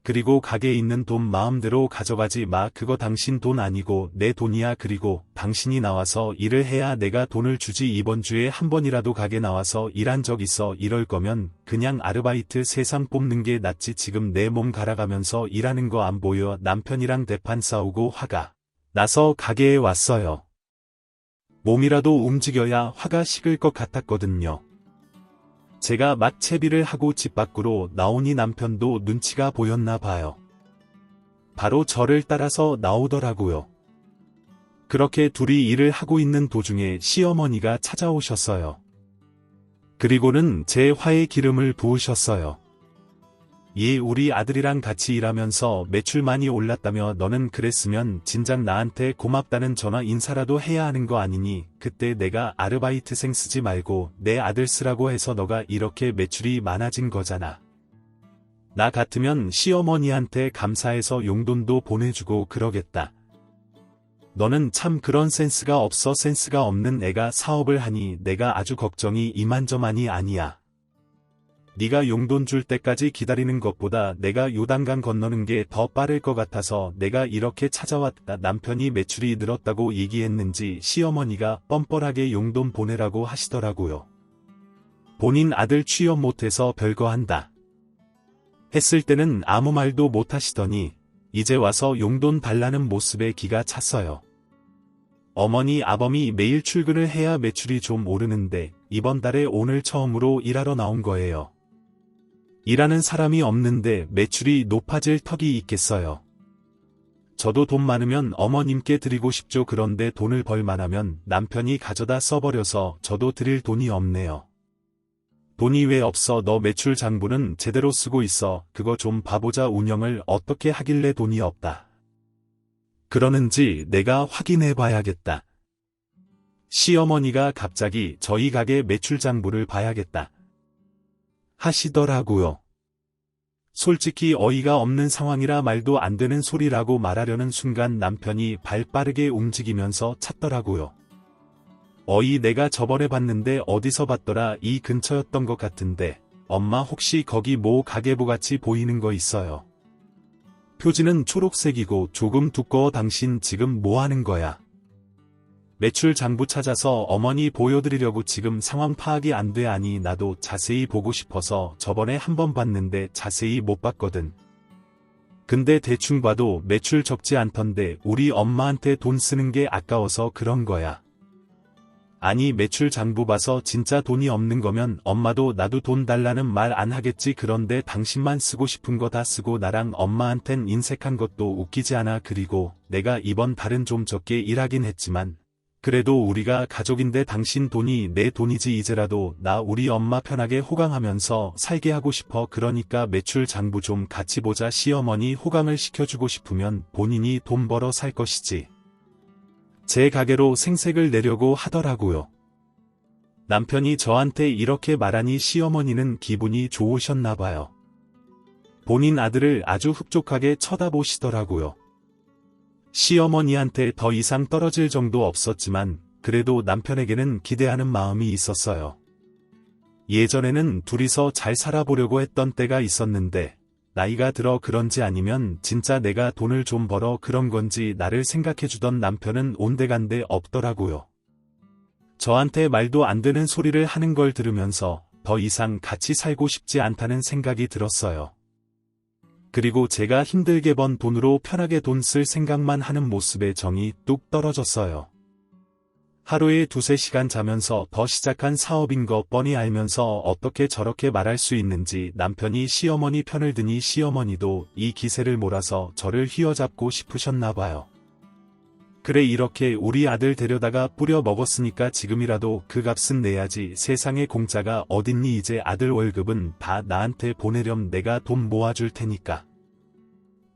그리고 가게에 있는 돈 마음대로 가져가지 마. 그거 당신 돈 아니고 내 돈이야. 그리고 당신이 나와서 일을 해야 내가 돈을 주지. 이번 주에 한 번이라도 가게 나와서 일한 적 있어? 이럴 거면 그냥 아르바이트 세상 뽑는 게 낫지. 지금 내 몸 갈아가면서 일하는 거 안 보여? 남편이랑 대판 싸우고 화가 나서 가게에 왔어요. 몸이라도 움직여야 화가 식을 것 같았거든요. 제가 막 채비를 하고 집 밖으로 나오니 남편도 눈치가 보였나 봐요. 바로 저를 따라서 나오더라고요. 그렇게 둘이 일을 하고 있는 도중에 시어머니가 찾아오셨어요. 그리고는 제 화에 기름을 부으셨어요. 얘 우리 아들이랑 같이 일하면서 매출 많이 올랐다며 너는 그랬으면 진작 나한테 고맙다는 전화 인사라도 해야 하는 거 아니니 그때 내가 아르바이트생 쓰지 말고 내 아들 쓰라고 해서 너가 이렇게 매출이 많아진 거잖아. 나 같으면 시어머니한테 감사해서 용돈도 보내주고 그러겠다. 너는 참 그런 센스가 없어. 센스가 없는 애가 사업을 하니 내가 아주 걱정이 이만저만이 아니야. 네가 용돈 줄 때까지 기다리는 것보다 내가 요단강 건너는 게 더 빠를 것 같아서 내가 이렇게 찾아왔다. 남편이 매출이 늘었다고 얘기했는지 시어머니가 뻔뻔하게 용돈 보내라고 하시더라고요. 본인 아들 취업 못해서 별거 한다 했을 때는 아무 말도 못 하시더니 이제 와서 용돈 달라는 모습에 기가 찼어요. 어머니 아범이 매일 출근을 해야 매출이 좀 오르는데 이번 달에 오늘 처음으로 일하러 나온 거예요. 일하는 사람이 없는데 매출이 높아질 턱이 있겠어요. 저도 돈 많으면 어머님께 드리고 싶죠. 그런데 돈을 벌 만하면 남편이 가져다 써버려서 저도 드릴 돈이 없네요. 돈이 왜 없어? 너 매출 장부는 제대로 쓰고 있어. 그거 좀 봐보자. 운영을 어떻게 하길래 돈이 없다 그러는지 내가 확인해 봐야겠다. 시어머니가 갑자기 저희 가게 매출 장부를 봐야겠다 하시더라고요. 솔직히 어이가 없는 상황이라 말도 안 되는 소리라고 말하려는 순간 남편이 발 빠르게 움직이면서 찾더라고요. 어이 내가 저번에 봤는데 어디서 봤더라. 이 근처였던 것 같은데 엄마 혹시 거기 뭐 가계부 같이 보이는 거 있어요? 표지는 초록색이고 조금 두꺼워. 당신 지금 뭐 하는 거야? 매출 장부 찾아서 어머니 보여드리려고 지금 상황 파악이 안 돼. 아니 나도 자세히 보고 싶어서 저번에 한번 봤는데 자세히 못 봤거든. 근데 대충 봐도 매출 적지 않던데 우리 엄마한테 돈 쓰는 게 아까워서 그런 거야. 아니 매출 장부 봐서 진짜 돈이 없는 거면 엄마도 나도 돈 달라는 말 안 하겠지. 그런데 당신만 쓰고 싶은 거 다 쓰고 나랑 엄마한텐 인색한 것도 웃기지 않아. 그리고 내가 이번 달은 좀 적게 일하긴 했지만 그래도 우리가 가족인데 당신 돈이 내 돈이지. 이제라도 나 우리 엄마 편하게 호강하면서 살게 하고 싶어. 그러니까 매출 장부 좀 같이 보자. 시어머니 호강을 시켜주고 싶으면 본인이 돈 벌어 살 것이지. 제 가게로 생색을 내려고 하더라고요. 남편이 저한테 이렇게 말하니 시어머니는 기분이 좋으셨나 봐요. 본인 아들을 아주 흡족하게 쳐다보시더라고요. 시어머니한테 더 이상 떨어질 정도 없었지만 그래도 남편에게는 기대하는 마음이 있었어요. 예전에는 둘이서 잘 살아보려고 했던 때가 있었는데 나이가 들어 그런지 아니면 진짜 내가 돈을 좀 벌어 그런 건지 나를 생각해주던 남편은 온데간데 없더라고요. 저한테 말도 안 되는 소리를 하는 걸 들으면서 더 이상 같이 살고 싶지 않다는 생각이 들었어요. 그리고 제가 힘들게 번 돈으로 편하게 돈 쓸 생각만 하는 모습에 정이 뚝 떨어졌어요. 하루에 2~3시간 자면서 더 시작한 사업인 거 뻔히 알면서 어떻게 저렇게 말할 수 있는지 남편이 시어머니 편을 드니 시어머니도 이 기세를 몰아서 저를 휘어잡고 싶으셨나 봐요. 그래 이렇게 우리 아들 데려다가 뿌려 먹었으니까 지금이라도 그 값은 내야지. 세상에 공짜가 어딨니. 이제 아들 월급은 다 나한테 보내렴. 내가 돈 모아줄 테니까.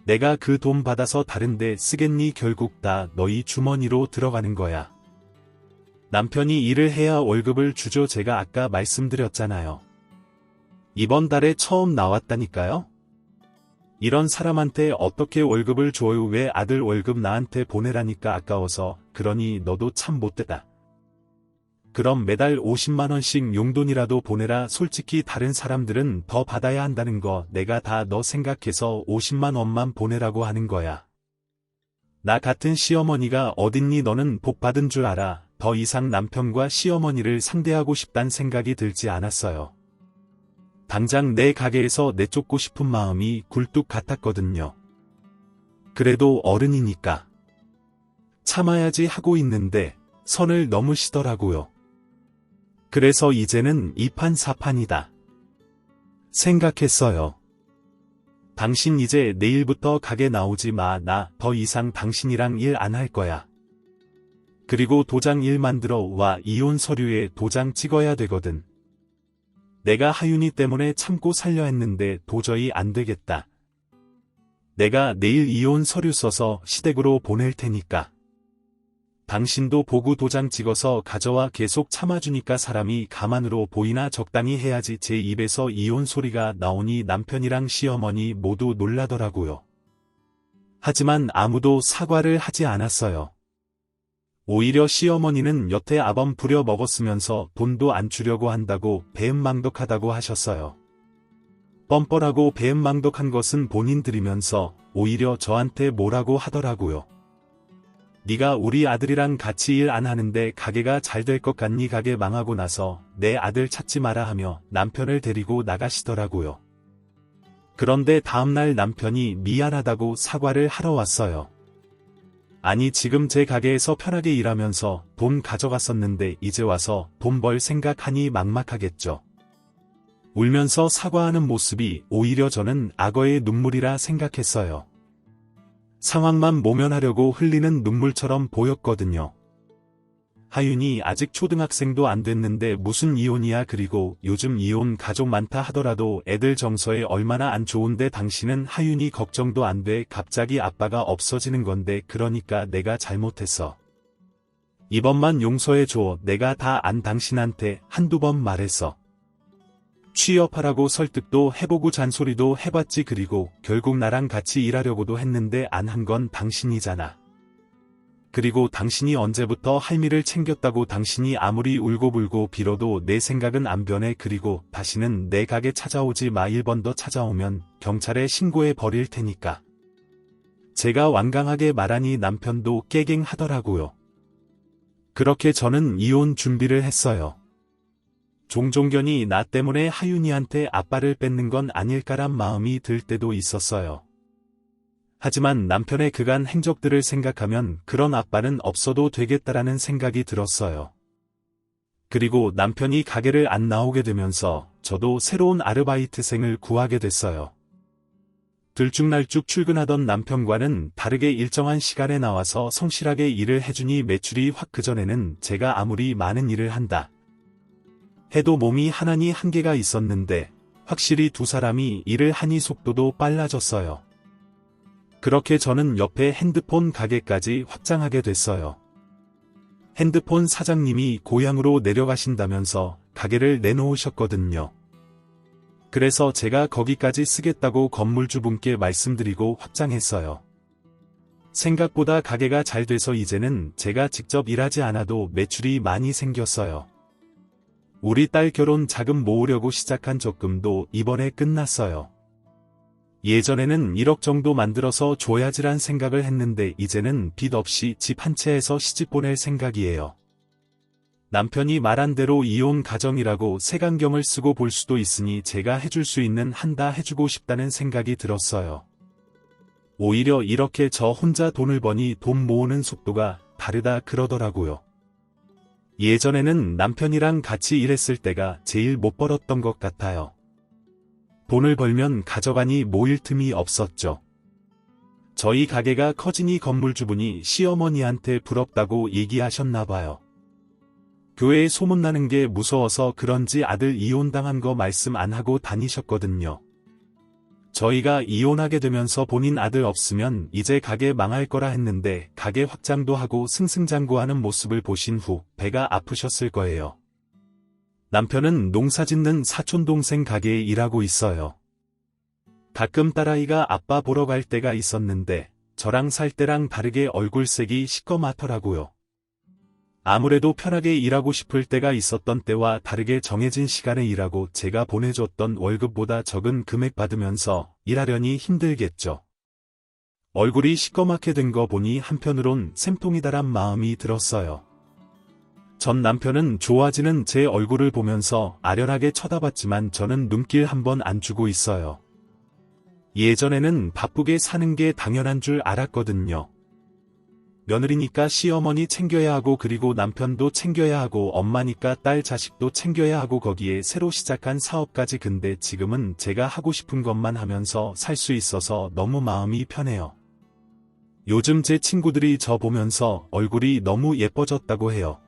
내가 그 돈 받아서 다른데 쓰겠니. 결국 다 너희 주머니로 들어가는 거야. 남편이 일을 해야 월급을 주죠. 제가 아까 말씀드렸잖아요. 이번 달에 처음 나왔다니까요. 이런 사람한테 어떻게 월급을 줘요. 왜 아들 월급 나한테 보내라니까. 아까워서. 그러니 너도 참 못되다. 그럼 매달 50만원씩 용돈이라도 보내라. 솔직히 다른 사람들은 더 받아야 한다는 거 내가 다 너 생각해서 50만원만 보내라고 하는 거야. 나 같은 시어머니가 어딨니. 너는 복 받은 줄 알아. 더 이상 남편과 시어머니를 상대하고 싶단 생각이 들지 않았어요. 당장 내 가게에서 내쫓고 싶은 마음이 굴뚝 같았거든요. 그래도 어른이니까 참아야지 하고 있는데 선을 넘으시더라고요. 그래서 이제는 이판사판이다 생각했어요. 당신 이제 내일부터 가게 나오지 마. 나 더 이상 당신이랑 일 안 할 거야. 그리고 도장 일 만들어 와. 이혼 서류에 도장 찍어야 되거든. 내가 하윤이 때문에 참고 살려 했는데 도저히 안 되겠다. 내가 내일 이혼 서류 써서 시댁으로 보낼 테니까. 당신도 보고 도장 찍어서 가져와. 계속 참아주니까 사람이 가만으로 보이나. 적당히 해야지. 제 입에서 이혼 소리가 나오니 남편이랑 시어머니 모두 놀라더라고요. 하지만 아무도 사과를 하지 않았어요. 오히려 시어머니는 여태 아범 부려 먹었으면서 돈도 안 주려고 한다고 배은망덕하다고 하셨어요. 뻔뻔하고 배은망덕한 것은 본인들이면서 오히려 저한테 뭐라고 하더라고요. 네가 우리 아들이랑 같이 일 안 하는데 가게가 잘 될 것 같니? 가게 망하고 나서 내 아들 찾지 마라 하며 남편을 데리고 나가시더라고요. 그런데 다음날 남편이 미안하다고 사과를 하러 왔어요. 아니, 지금 제 가게에서 편하게 일하면서 돈 가져갔었는데 이제 와서 돈 벌 생각하니 막막하겠죠. 울면서 사과하는 모습이 오히려 저는 악어의 눈물이라 생각했어요. 상황만 모면하려고 흘리는 눈물처럼 보였거든요. 하윤이 아직 초등학생도 안 됐는데 무슨 이혼이야. 그리고 요즘 이혼 가족 많다 하더라도 애들 정서에 얼마나 안 좋은데 당신은 하윤이 걱정도 안 돼. 갑자기 아빠가 없어지는 건데. 그러니까 내가 잘못했어. 이번만 용서해줘. 내가 다 안 당신한테 한두 번 말했어. 취업하라고 설득도 해보고 잔소리도 해봤지. 그리고 결국 나랑 같이 일하려고도 했는데 안 한 건 당신이잖아. 그리고 당신이 언제부터 할미를 챙겼다고. 당신이 아무리 울고불고 빌어도 내 생각은 안 변해. 그리고 다시는 내 가게 찾아오지 마. 1번 더 찾아오면 경찰에 신고해 버릴 테니까. 제가 완강하게 말하니 남편도 깨갱하더라고요. 그렇게 저는 이혼 준비를 했어요. 종종 괜히 나 때문에 하윤이한테 아빠를 뺏는 건 아닐까란 마음이 들 때도 있었어요. 하지만 남편의 그간 행적들을 생각하면 그런 아빠는 없어도 되겠다라는 생각이 들었어요. 그리고 남편이 가게를 안 나오게 되면서 저도 새로운 아르바이트생을 구하게 됐어요. 들쭉날쭉 출근하던 남편과는 다르게 일정한 시간에 나와서 성실하게 일을 해주니 매출이 확. 그전에는 제가 아무리 많은 일을 한다 해도 몸이 하나니 한계가 있었는데 확실히 두 사람이 일을 하니 속도도 빨라졌어요. 그렇게 저는 옆에 핸드폰 가게까지 확장하게 됐어요. 핸드폰 사장님이 고향으로 내려가신다면서 가게를 내놓으셨거든요. 그래서 제가 거기까지 쓰겠다고 건물주분께 말씀드리고 확장했어요. 생각보다 가게가 잘 돼서 이제는 제가 직접 일하지 않아도 매출이 많이 생겼어요. 우리 딸 결혼 자금 모으려고 시작한 적금도 이번에 끝났어요. 예전에는 1억 정도 만들어서 줘야지란 생각을 했는데 이제는 빚 없이 집 한 채에서 시집 보낼 생각이에요. 남편이 말한 대로 이혼 가정이라고 색안경을 쓰고 볼 수도 있으니 제가 해줄 수 있는 한 다 해주고 싶다는 생각이 들었어요. 오히려 이렇게 저 혼자 돈을 버니 돈 모으는 속도가 다르다 그러더라고요. 예전에는 남편이랑 같이 일했을 때가 제일 못 벌었던 것 같아요. 돈을 벌면 가져가니 모일 틈이 없었죠. 저희 가게가 커지니 건물주분이 시어머니한테 부럽다고 얘기하셨나봐요. 교회에 소문나는 게 무서워서 그런지 아들 이혼당한 거 말씀 안 하고 다니셨거든요. 저희가 이혼하게 되면서 본인 아들 없으면 이제 가게 망할 거라 했는데 가게 확장도 하고 승승장구하는 모습을 보신 후 배가 아프셨을 거예요. 남편은 농사짓는 사촌동생 가게에 일하고 있어요. 가끔 딸아이가 아빠 보러 갈 때가 있었는데 저랑 살 때랑 다르게 얼굴색이 시꺼멓더라고요. 아무래도 편하게 일하고 싶을 때가 있었던 때와 다르게 정해진 시간에 일하고 제가 보내줬던 월급보다 적은 금액 받으면서 일하려니 힘들겠죠. 얼굴이 시꺼멓게 된 거 보니 한편으론 쌤통이다란 마음이 들었어요. 전 남편은 좋아지는 제 얼굴을 보면서 아련하게 쳐다봤지만 저는 눈길 한 번 안 주고 있어요. 예전에는 바쁘게 사는 게 당연한 줄 알았거든요. 며느리니까 시어머니 챙겨야 하고 그리고 남편도 챙겨야 하고 엄마니까 딸 자식도 챙겨야 하고 거기에 새로 시작한 사업까지. 근데 지금은 제가 하고 싶은 것만 하면서 살 수 있어서 너무 마음이 편해요. 요즘 제 친구들이 저 보면서 얼굴이 너무 예뻐졌다고 해요.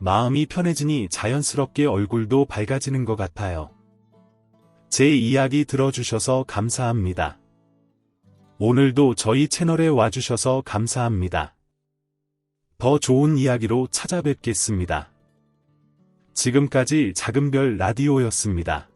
마음이 편해지니 자연스럽게 얼굴도 밝아지는 것 같아요. 제 이야기 들어주셔서 감사합니다. 오늘도 저희 채널에 와주셔서 감사합니다. 더 좋은 이야기로 찾아뵙겠습니다. 지금까지 작은별 라디오였습니다.